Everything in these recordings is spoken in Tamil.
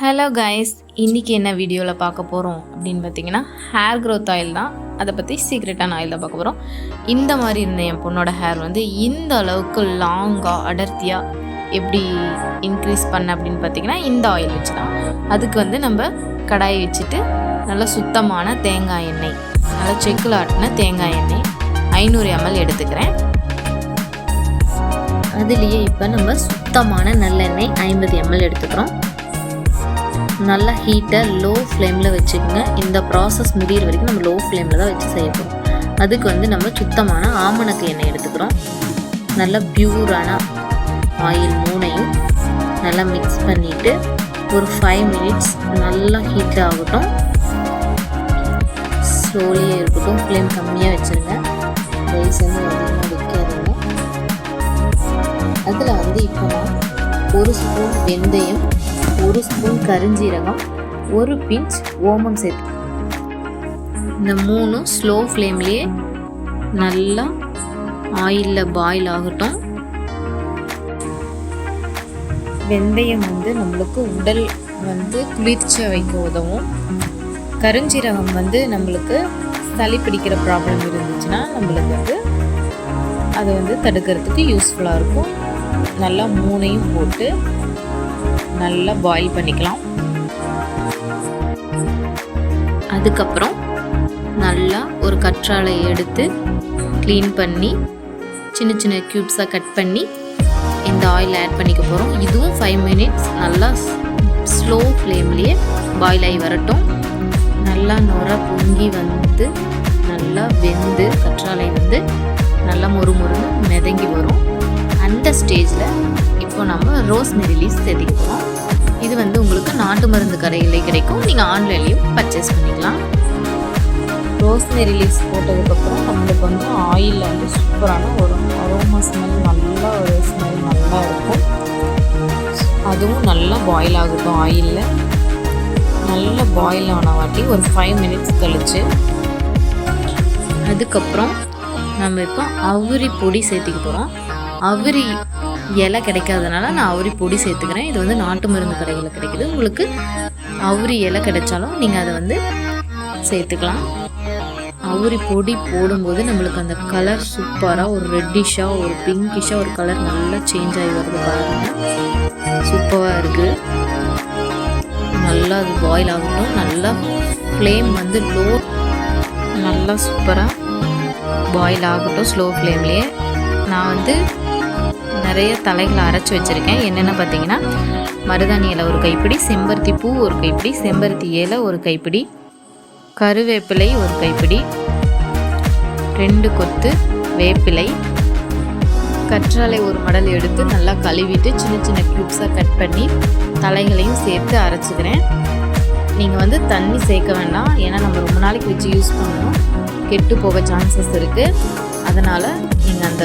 ஹலோ கைஸ், இன்றைக்கி என்ன வீடியோவில் பார்க்க போகிறோம் அப்படின்னு பார்த்தீங்கன்னா ஹேர் க்ரோத் ஆயில் தான். அதை பற்றி சீக்ரெட்டான ஆயில் தான் பார்க்க போகிறோம். இந்த மாதிரி இருந்த என் பொண்ணோட ஹேர் வந்து இந்த அளவுக்கு லாங்காக அடர்த்தியாக எப்படி இன்க்ரீஸ் பண்ண அப்படின்னு பார்த்தீங்கன்னா இந்த ஆயில் வச்சு தான். அதுக்கு வந்து நம்ம கடாயை வச்சுட்டு நல்லா சுத்தமான தேங்காய் எண்ணெய், நல்லா செக்கில் ஆட்டின தேங்காய் எண்ணெய் 500 ml எடுத்துக்கிறேன். அதுலேயே இப்போ நம்ம சுத்தமான நல்லெண்ணெய் 50 ml எடுத்துக்கிறோம். நல்லா ஹீட்டை லோ ஃப்ளேமில் வச்சுக்கோங்க. இந்த ப்ராசஸ் முடிகிற வரைக்கும் நம்ம லோ ஃப்ளேமில் தான் வச்சு செய்ய போகிறோம். அதுக்கு வந்து நம்ம சுத்தமான ஆமணக்கு எண்ணெய் எடுத்துக்கிறோம். நல்லா பியூரான ஆயில் 3ஐயும் நல்லா மிக்ஸ் பண்ணிவிட்டு ஒரு 5 minutes நல்லா ஹீட் ஆகட்டும். ஸ்லோலியே இருக்கட்டும், ஃப்ளேம் கம்மியாக வச்சுருங்க. ரைஸ் வந்து அதிகமாக வைக்காதீங்க. அதில் வந்து இப்போ நான் 1 ஸ்பூன் வெந்தயம், 1 ஸ்பூன் கருஞ்சீரகம், 1 பிஞ்ச் ஓமம் சேர்த்து இந்த 3 ஸ்லோ ஃப்ளேம்லேயே நல்லா ஆயிலில் பாயில் ஆகட்டும். வெந்தயம் வந்து நம்மளுக்கு உடல் வந்து குளிர்ச்சியை வைக்க உதவும். கருஞ்சீரகம் வந்து நம்மளுக்கு சளி பிடிக்கிற ப்ராப்ளம் இருந்துச்சுன்னா நம்மளுக்கு வந்து அதை வந்து தடுக்கிறதுக்கு யூஸ்ஃபுல்லாக இருக்கும். நல்லா 3ஐயும் போட்டு நல்லா பாயில் பண்ணிக்கலாம். அதுக்கப்புறம் நல்லா ஒரு கற்றாழை எடுத்து க்ளீன் பண்ணி சின்ன சின்ன க்யூப்ஸாக கட் பண்ணி இந்த ஆயில் ஆட் பண்ணிக்க போகிறோம். இதுவும் 5 minutes நல்லா ஸ்லோ ஃப்ளேம்லேயே பாயில் ஆகி வரட்டும். நல்லா நுர பொங்கி வந்து நல்லா வெந்து கற்றாழை வந்து நல்லா மொறுமொறுன்னு மிதங்கி வரும். அந்த ஸ்டேஜில் இப்போ நம்ம ரோஸ்மெரி லீவ்ஸ் சேர்த்திக்க போகிறோம். இது வந்து உங்களுக்கு நாட்டு மருந்து கடையிலே கிடைக்கும், நீங்கள் ஆன்லைன்லேயும் பர்ச்சேஸ் பண்ணிக்கலாம். ரோஸ்மெரி லீவ்ஸ் போட்டதுக்கப்புறம் நம்மளுக்கு வந்து ஆயிலில் வந்து சூப்பரான ஒரு அரோமா ஸ்மெல், நல்லா ஒரு ஸ்மெல் நல்லா இருக்கும். அதுவும் நல்லா பாயில் ஆகட்டும். ஆயிலில் நல்லா பாயில் ஆன வாட்டி ஒரு 5 minutes கழிச்சு அதுக்கப்புறம் நம்ம இப்போ அவுரி பொடி சேர்த்திக்க போகிறோம். அவுரி இலை கிடைக்காதனால நான் அவுரி பொடி சேர்த்துக்கிறேன். இது வந்து நாட்டு மருந்து கடைகளில் கிடைக்குது. உங்களுக்கு அவுரி இலை கிடைச்சாலும் நீங்கள் அதை வந்து சேர்த்துக்கலாம். அவுரி பொடி போடும்போது நம்மளுக்கு அந்த கலர் சூப்பராக ஒரு ரெட்டிஷாக ஒரு பிங்கிஷாக ஒரு கலர் நல்லா சேஞ்ச் ஆகி வருது பாருங்கள். சூப்பராக இருக்குது. நல்லா அது பாயில் ஆகட்டும். நல்லா ஃப்ளேம் வந்து லோ, நல்லா சூப்பராக பாயில் ஆகட்டும் ஸ்லோ ஃப்ளேம்லேயே. நான் வந்து நிறைய தலைகளை அரைச்சி வச்சுருக்கேன். என்னென்ன பார்த்தீங்கன்னா மருதாணி இலை 1 கைப்பிடி, செம்பருத்தி பூ 1 கைப்பிடி, செம்பருத்தி இலை 1 கைப்பிடி, கருவேப்பிலை 1 கைப்பிடி, 2 கொத்து வேப்பிலை, கற்றாழை 1 மடல் எடுத்து நல்லா கழுவிட்டு சின்ன சின்ன க்யூப்ஸாக கட் பண்ணி தலைகளையும் சேர்த்து அரைச்சிக்கிறேன். நீங்கள் வந்து தண்ணி சேர்க்க வேண்டாம், ஏன்னா நம்ம ரொம்ப நாளைக்கு வச்சு யூஸ் பண்ணணும், கெட்டு போக சான்சஸ் இருக்குது. அதனால் நீங்கள் அந்த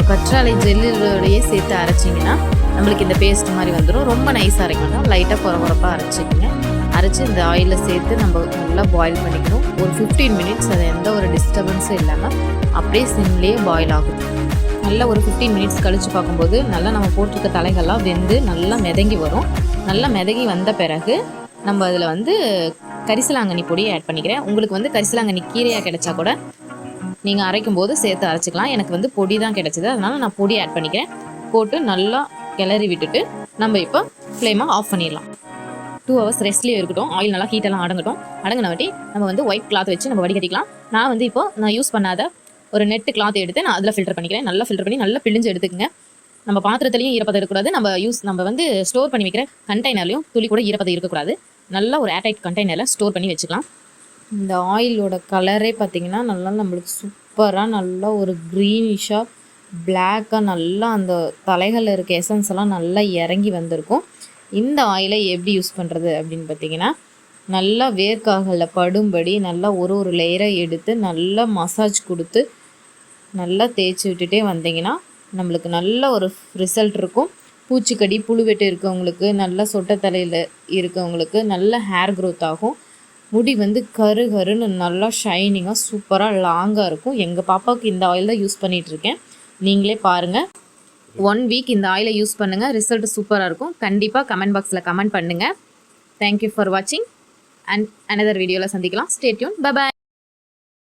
கற்றாழை ஜெல்லுடைய சேர்த்து அரைச்சிங்கன்னா நம்மளுக்கு இந்த பேஸ்ட் மாதிரி வந்துடும். ரொம்ப நைஸாக அரைக்க வேண்டாம், லைட்டாக குறப்பாக அரைச்சிக்கங்க. அரைச்சி இந்த ஆயிலில் சேர்த்து நம்ம நல்லா பாயில் பண்ணிக்கணும். ஒரு 15 minutes அது எந்த ஒரு டிஸ்டர்பன்ஸும் இல்லாமல் அப்படியே சிம்லேயே பாயில் ஆகும். நல்லா ஒரு 15 minutes கழித்து பார்க்கும்போது நல்லா நம்ம போட்டிருக்க தலைகள்லாம் வெந்து நல்லா மிதங்கி வரும். நல்லா மிதங்கி வந்த பிறகு நம்ம அதில் வந்து கரிசலாங்கண்ணி பொடியை ஆட் பண்ணிக்கிறேன். உங்களுக்கு வந்து கரிசலாங்கண்ணி கீரையாக கிடைச்சா கூட நீங்கள் அரைக்கும் போது சேர்த்து அரைச்சிக்கலாம். எனக்கு வந்து பொடி தான் கிடச்சிது, அதனால் நான் பொடி ஆட் பண்ணிக்கிறேன். போட்டு நல்லா கிளறி விட்டுட்டு நம்ம இப்போ ஃப்ளேமை ஆஃப் பண்ணிடலாம். 2 hours ரெஸ்ட்லேயே இருக்கட்டும். ஆயில் நல்லா ஹீட்டெல்லாம் அடங்கின வாட்டி நம்ம வந்து ஒயிட் கிளாத் வச்சு நம்ம வடிகட்டிக்கலாம். நான் வந்து இப்போ நான் யூஸ் பண்ணாத ஒரு நெட்டு கிளாத் எடுத்து நான் அதில் ஃபில்டர் பண்ணிக்கிறேன். நல்லா ஃபில்டர் பண்ணி நல்லா பிழிஞ்சு எடுத்துக்கங்க. நம்ம பாத்திரத்துலையும் ஈரப்பதம் இருக்கக்கூடாது, நம்ம வந்து ஸ்டோர் பண்ணி வைக்கிற கண்டெய்னர்லையும் துளி கூட ஈரப்பதம் இருக்கக்கூடாது. நல்லா ஒரு ஏர்டைட் கண்டெய்னரில் ஸ்டோர் பண்ணி வச்சுக்கலாம். இந்த ஆயிலோட கலரே பார்த்திங்கன்னா நல்லா நம்மளுக்கு சூப்பராக நல்லா ஒரு க்ரீனிஷாக பிளாக்காக நல்லா அந்த தலைகளில் இருக்க எசன்ஸ் எல்லாம் நல்லா இறங்கி வந்திருக்கும். இந்த ஆயிலை எப்படி யூஸ் பண்ணுறது அப்படின்னு பார்த்திங்கன்னா நல்லா வேர்க்காகலில் படும்படி நல்லா ஒரு லேயரை எடுத்து நல்லா மசாஜ் கொடுத்து நல்லா தேய்ச்சி விட்டுட்டே வந்தீங்கன்னா நம்மளுக்கு நல்ல ஒரு ரிசல்ட் இருக்கும். பூச்சிக்கடி புழுவெட்டு இருக்கவங்களுக்கு, நல்லா சொட்டை தலையில் இருக்கவங்களுக்கு நல்ல ஹேர் க்ரோத் ஆகும். முடி வந்து கருன்னு நல்லா ஷைனிங்காக சூப்பராக லாங்காக இருக்கும். எங்கள் பாப்பாவுக்கு இந்த ஆயில் தான் யூஸ் பண்ணிகிட்ருக்கேன். நீங்களே பாருங்கள். 1 வீக் இந்த ஆயிலை யூஸ் பண்ணுங்கள், ரிசல்ட் சூப்பராக இருக்கும். கண்டிப்பாக கமெண்ட் பாக்ஸில் கமெண்ட் பண்ணுங்கள். தேங்க்யூ ஃபார் வாட்சிங் அண்ட் அனதர் வீடியோவில் சந்திக்கலாம். Stay tune. Bye bye.